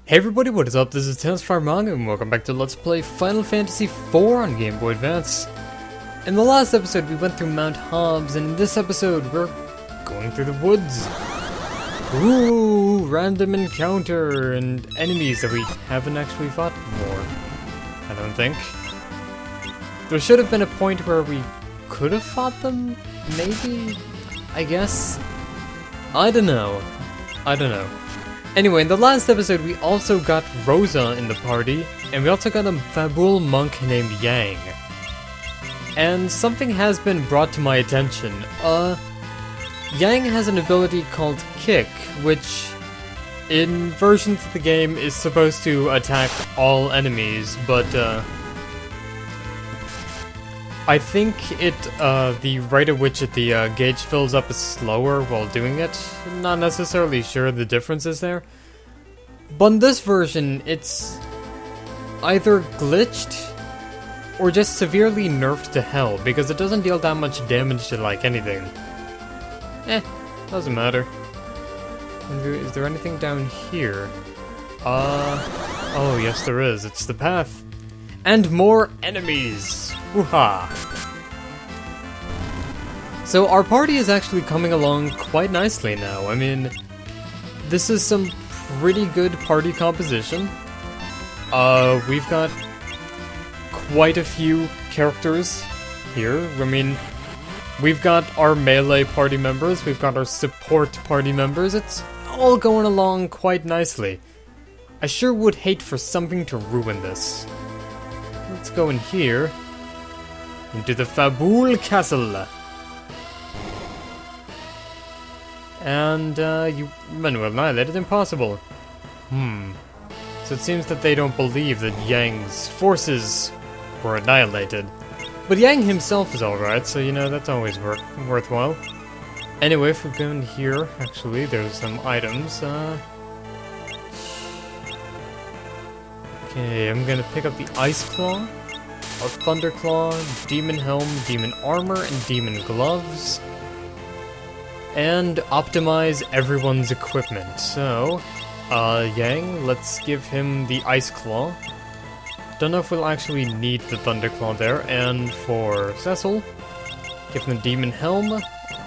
Hey everybody, what is up? This is Manga, and welcome back to Let's Play Final Fantasy IV on Game Boy Advance. In the last episode, we went through Mount Hobbs, and in this episode, we're going through the woods. Ooh, random encounter, and enemies that we haven't actually fought before. I don't think. There should have been a point where we could have fought them, maybe? I guess? I don't know. Anyway, in the last episode, we also got Rosa in the party, and we also got a Fabul monk named Yang. And something has been brought to my attention. Yang has an ability called Kick, which in versions of the game is supposed to attack all enemies, but I think the rate at which the gauge fills up is slower while doing it. Not necessarily sure the difference is there. But in this version, it's either glitched or just severely nerfed to hell, because it doesn't deal that much damage to, like, anything. Doesn't matter. Is there anything down here? Oh yes there is. It's the path. And more enemies! Woo-ha! So our party is actually coming along quite nicely now. I mean, this is some pretty good party composition. We've got quite a few characters here. I mean, we've got our melee party members, we've got our support party members. It's all going along quite nicely. I sure would hate for something to ruin this. Let's go in here. Into the Fabul Castle. And, men will annihilate impossible. So it seems that they don't believe that Yang's forces were annihilated. But Yang himself is alright, so, you know, that's always worthwhile. Anyway, if we go in here, actually, there's some items, Okay, I'm gonna pick up the Ice Claw, a Thunder Claw, Demon Helm, Demon Armor, and Demon Gloves. And optimize everyone's equipment. So, Yang, let's give him the Ice Claw. Don't know if we'll actually need the Thunder Claw there. And for Cecil, give him the Demon Helm,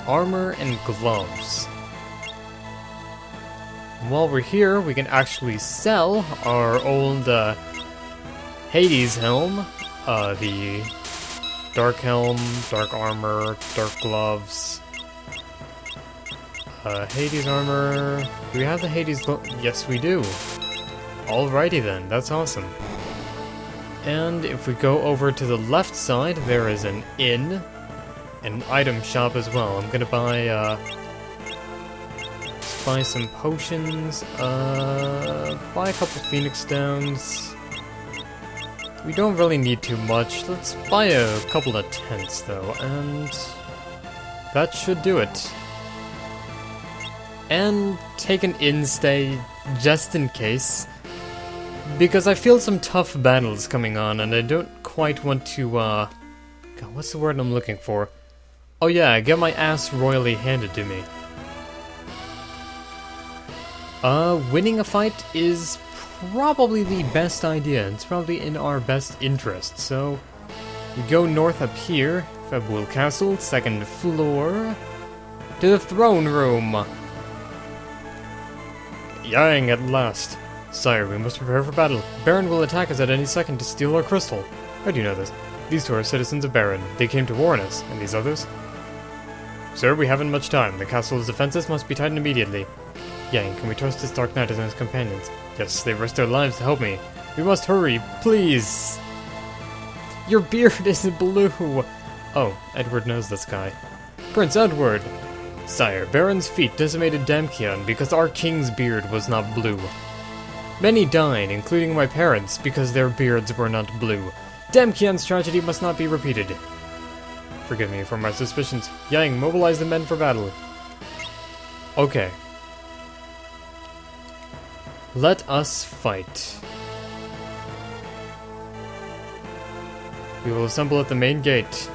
Armor, and Gloves. While we're here, we can actually sell our old Hades Helm, the Dark Helm, Dark Armor, Dark Gloves, Hades Armor. Do we have the Hades Yes, we do. Alrighty then, that's awesome. And if we go over to the left side, there is an inn, an item shop as well. I'm gonna buy some potions, buy a couple Phoenix Stones. We don't really need too much. Let's buy a couple of tents though, and that should do it. And take an inn stay just in case, because I feel some tough battles coming on and I don't quite want to, God, what's the word I'm looking for? Oh yeah, get my ass royally handed to me. Winning a fight is probably the best idea. It's probably in our best interest. So, we go north up here, Fabul Castle, second floor, to the throne room. Yang at last. Sire, we must prepare for battle. Baron will attack us at any second to steal our crystal. How do you know this? These two are citizens of Baron. They came to warn us. And these others? Sir, we haven't much time. The castle's defenses must be tightened immediately. Yang, can we trust this Dark Knight and his companions? Yes, they risked their lives to help me. We must hurry, please! Your beard isn't blue! Oh, Edward knows this guy. Prince Edward! Sire, Baron's feet decimated Damkian because our king's beard was not blue. Many died, including my parents, because their beards were not blue. Damkian's tragedy must not be repeated. Forgive me for my suspicions. Yang, mobilize the men for battle. Okay. Let us fight. We will assemble at the main gate.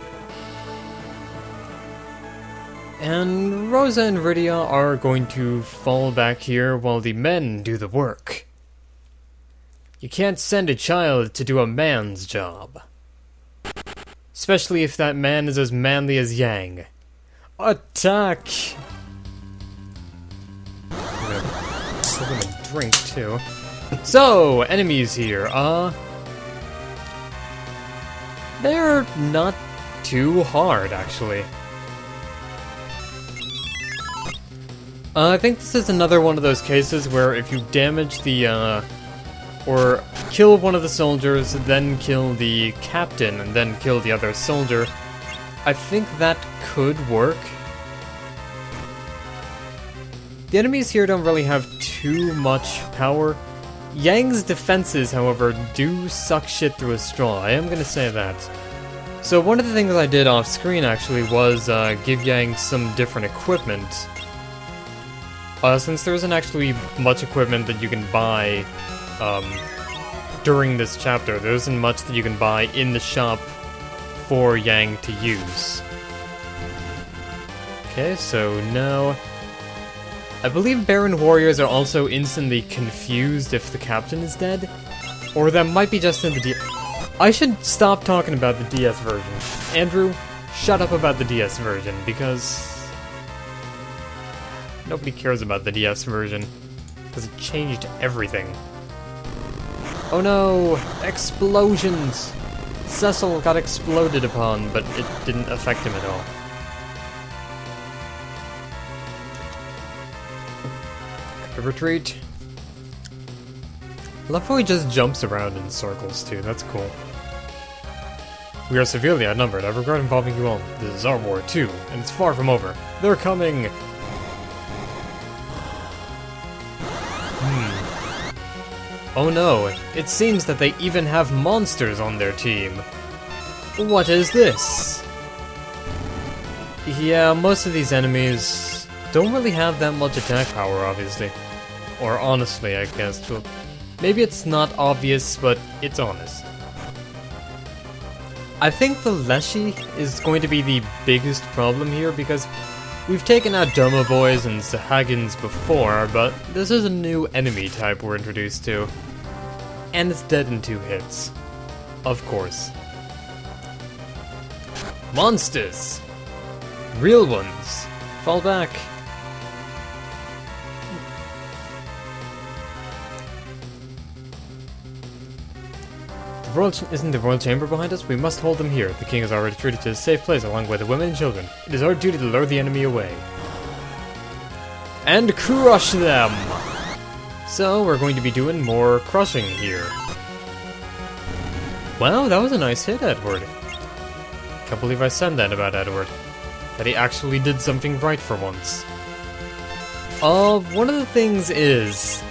And Rosa and Rydia are going to fall back here while the men do the work. You can't send a child to do a man's job. Especially if that man is as manly as Yang. Attack! I'm gonna give him a drink, too. So, enemies here, they're not too hard, actually. I think this is another one of those cases where if you damage the, or kill one of the soldiers, then kill the captain, and then kill the other soldier, I think that could work. The enemies here don't really have too much power. Yang's defenses, however, do suck shit through a straw, I am gonna say that. So one of the things I did off screen, actually, was give Yang some different equipment. Since there isn't actually much equipment that you can buy during this chapter, there isn't much that you can buy in the shop for Yang to use. Okay, so now... I believe Baron Warriors are also instantly confused if the captain is dead. Or that might be just in the I should stop talking about the DS version. Andrew, shut up about the DS version, because... nobody cares about the DS version. Because it changed everything. Oh no! Explosions! Cecil got exploded upon, but it didn't affect him at all. Retreat. I love how he just jumps around in circles too, that's cool. We are severely outnumbered. I've regret involving you all. This is our war too, and it's far from over. They're coming! Oh no, it seems that they even have monsters on their team. What is this? Yeah, most of these enemies don't really have that much attack power, obviously. Or honestly, I guess. Well, maybe it's not obvious, but it's honest. I think the Leshy is going to be the biggest problem here, because we've taken out Domovoys and Sahagins before, but this is a new enemy type we're introduced to. And it's dead in 2 hits. Of course. Monsters! Real ones! Fall back! Isn't the Royal Chamber behind us? We must hold them here. The king has already retreated to a safe place along with the women and children. It is our duty to lure the enemy away. And crush them! So, we're going to be doing more crushing here. Wow, that was a nice hit, Edward. Can't believe I said that about Edward. That he actually did something right for once. One of the things is...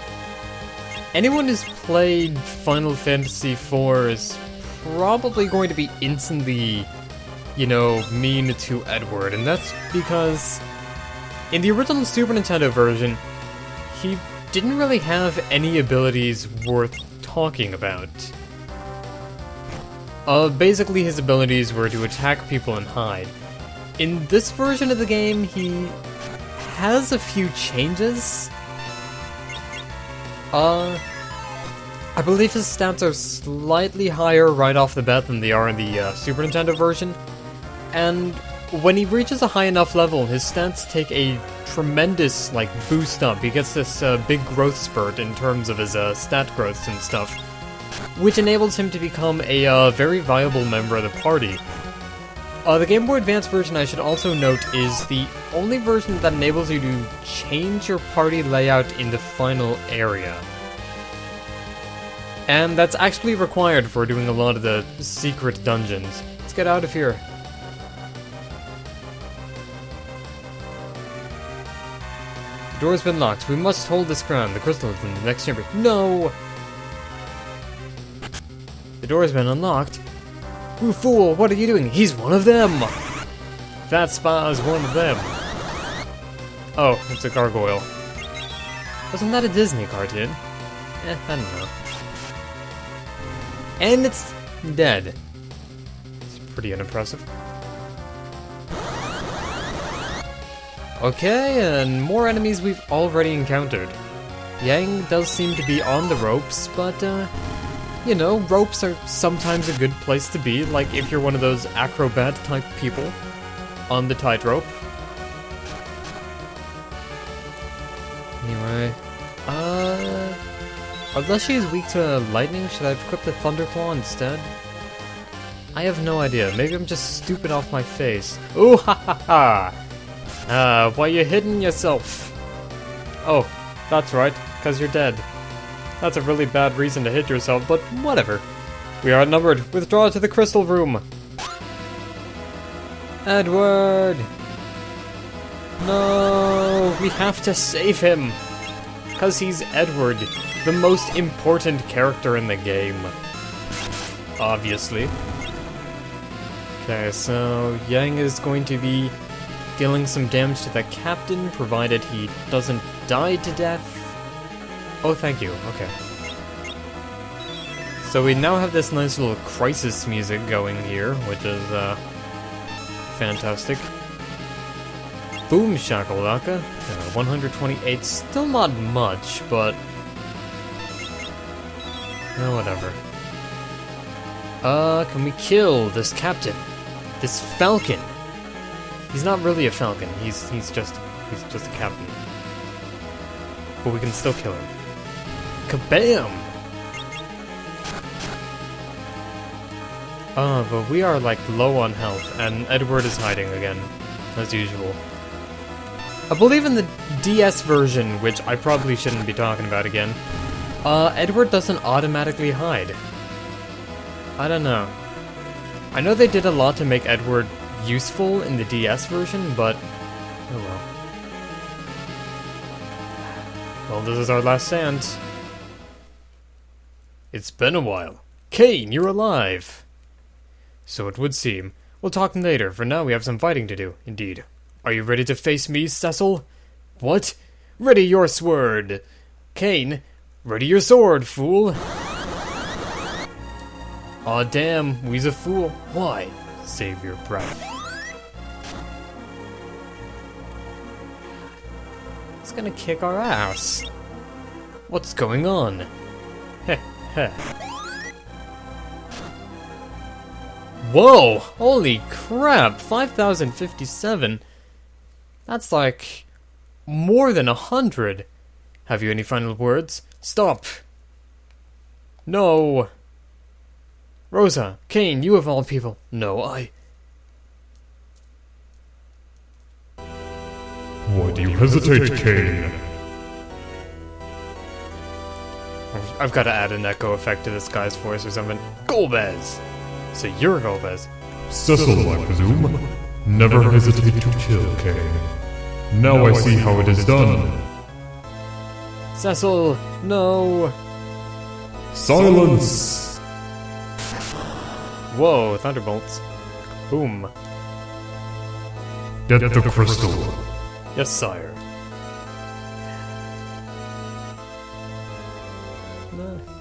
anyone who's played Final Fantasy IV is probably going to be instantly, you know, mean to Edward, and that's because in the original Super Nintendo version, he didn't really have any abilities worth talking about. Basically his abilities were to attack people and hide. In this version of the game, he has a few changes. I believe his stats are slightly higher right off the bat than they are in the Super Nintendo version, and when he reaches a high enough level, his stats take a tremendous, like, boost up. He gets this big growth spurt in terms of his stat growths and stuff, which enables him to become a very viable member of the party. The Game Boy Advance version, I should also note, is the only version that enables you to change your party layout in the final area. And that's actually required for doing a lot of the secret dungeons. Let's get out of here. The door's been locked. We must hold this ground. The crystal is in the next chamber. No! The door's been unlocked. You fool! What are you doing? He's one of them! That spa is one of them. Oh, it's a gargoyle. Wasn't that a Disney cartoon? I don't know. And it's dead. It's pretty unimpressive. Okay, and more enemies we've already encountered. Yang does seem to be on the ropes, but you know, ropes are sometimes a good place to be, like if you're one of those acrobat type people on the tightrope. Anyway, unless she's weak to lightning, should I have equipped the Thunderclaw instead? I have no idea. Maybe I'm just stupid off my face. Ooh, ha ha ha! Why you hidden yourself? Oh, that's right, because you're dead. That's a really bad reason to hit yourself, but whatever. We are outnumbered. Withdraw to the crystal room. Edward! No, we have to save him. Because he's Edward, the most important character in the game. Obviously. Okay, so Yang is going to be dealing some damage to the captain, provided he doesn't die to death. Oh, thank you. Okay. So we now have this nice little crisis music going here, which is, fantastic. Boom shakalaka. 128, still not much, but... whatever. Can we kill this captain? This falcon? He's not really a falcon, he's just a captain. But we can still kill him. Kabam! But we are, like, low on health, and Edward is hiding again, as usual. I believe in the DS version, which I probably shouldn't be talking about again, Edward doesn't automatically hide. I don't know. I know they did a lot to make Edward useful in the DS version, but... oh well. Well, this is our last stand. It's been a while. Cain, you're alive! So it would seem. We'll talk later. For now, we have some fighting to do. Indeed. Are you ready to face me, Cecil? What? Ready your sword! Cain, ready your sword, fool! Aw damn, we's a fool. Why? Save your breath. It's gonna kick our ass. What's going on? Heh heh. Whoa! Holy crap! 5,057? That's like... more than 100. Have you any final words? Stop! No! Rosa, Cain, you of all people. No, Why do you hesitate, Cain? I've got to add an echo effect to this guy's voice or something. Golbez! So you're Golbez. Cecil, I presume? Never hesitate to kill, Cain. Now I see how it is done. Cecil, no! Silence! Whoa, thunderbolts. Boom. Get the crystal. Yes, sire.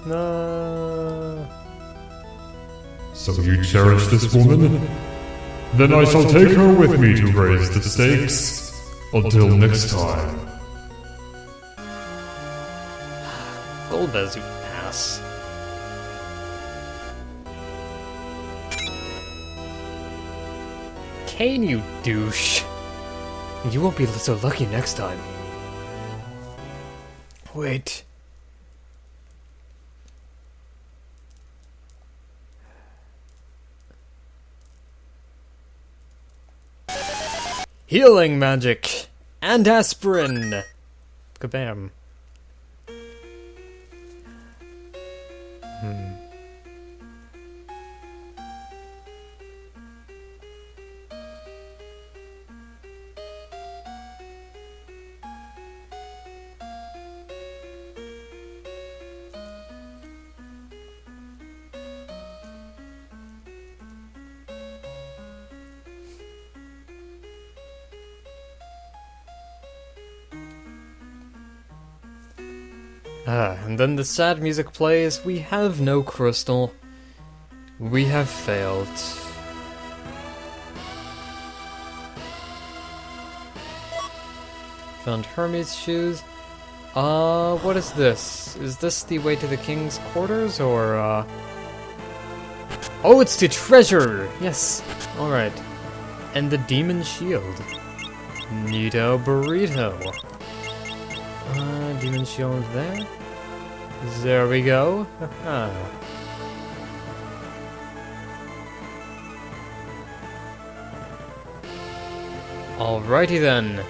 No. So you cherish this woman? Then I shall take her with me to raise the stakes. Until next time. Golbez, you ass. Cain, you douche. You won't be so lucky next time. Wait. Healing magic! And aspirin! Kabam. And then the sad music plays. We have no crystal. We have failed. Found Hermes' shoes. What is this? Is this the way to the king's quarters, or, Oh, it's the treasure! Yes! Alright. And the demon shield. Neato burrito. Demon shield there. There we go. Haha. Alrighty then.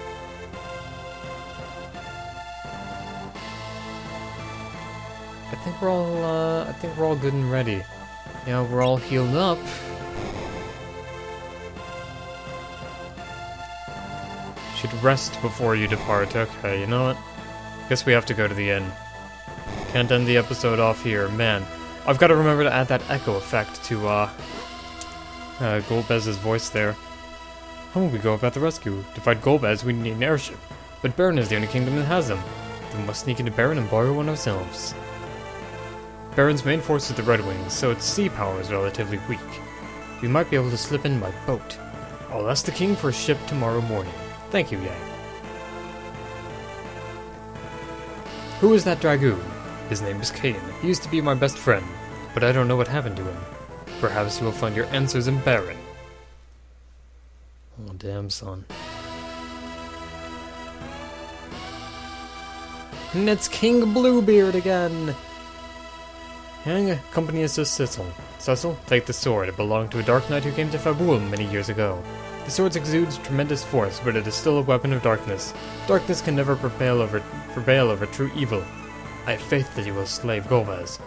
I think we're all good and ready. Yeah, we're all healed up. Should rest before you depart. Okay, you know what? Guess we have to go to the inn. Can't end the episode off here. Man, I've got to remember to add that echo effect to, Golbez's voice there. How will we go about the rescue? To fight Golbez, we need an airship. But Baron is the only kingdom that has them. Then we must sneak into Baron and borrow one ourselves. Baron's main force is the Red Wings, so its sea power is relatively weak. We might be able to slip in by boat. I'll ask the king for a ship tomorrow morning. Thank you, Yang. Who is that dragoon? His name is Kane. He used to be my best friend, but I don't know what happened to him. Perhaps you will find your answers in Baron. Oh, damn, son. And it's King Bluebeard again! Yang accompanies us Cecil. Cecil, take the sword. It belonged to a dark knight who came to Fabul many years ago. The sword exudes tremendous force, but it is still a weapon of darkness. Darkness can never prevail over true evil. I have faith that you will slay Golbez.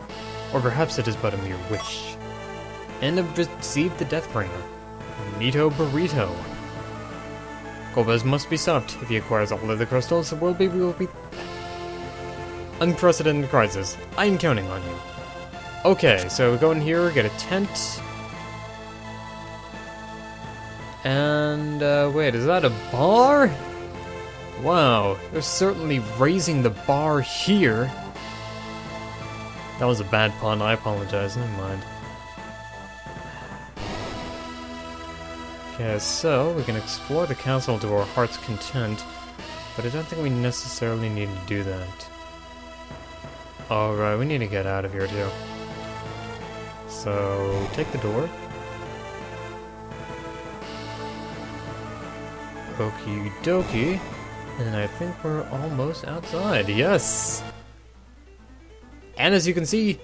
Or perhaps it is but a mere wish. And have received the Deathbringer. Neato burrito. Golbez must be stopped. If he acquires all of the crystals, the world will be... Unprecedented crisis. I am counting on you. Okay, so we go in here, get a tent. And, wait, is that a bar? Wow, they're certainly raising the bar here. That was a bad pun, I apologize, never mind. Okay, so we can explore the castle to our heart's content, but I don't think we necessarily need to do that. Alright, we need to get out of here too. So, take the door. Okie dokie. And I think we're almost outside. Yes! And as you can see,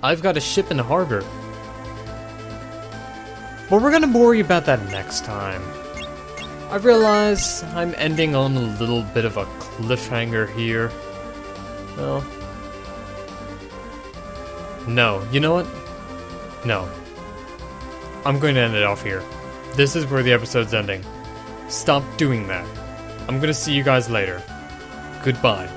I've got a ship in the harbor. But we're gonna worry about that next time. I realize I'm ending on a little bit of a cliffhanger here. Well... No, you know what? No. I'm going to end it off here. This is where the episode's ending. Stop doing that. I'm gonna see you guys later. Goodbye.